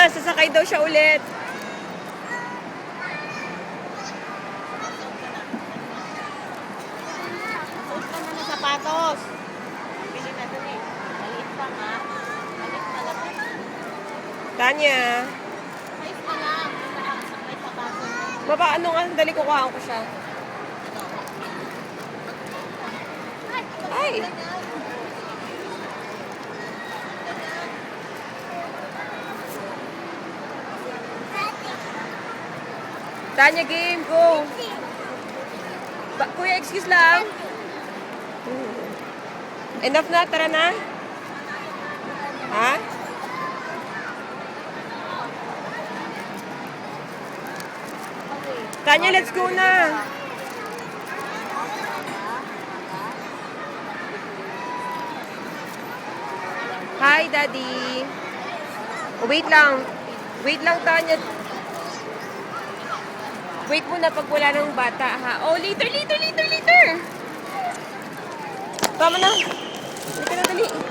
na. Sasakay daw siya ulit. Suot ka na ng sapatos. Bili na dun eh. Maliit pa nga. Maliit pa lang. Tanya. Size ka lang. May sapatos. Baba, ano nga? Dali kukuhaan ko siya. Ay! Tanya, game, go! Kuya, excuse lang. Enough na, tara na. Ha? Tanya, let's go na. Hi, Daddy. Wait lang. Wait lang, Tanya. Wait muna pag wala ng bata, ha? Oh, later. Tama na.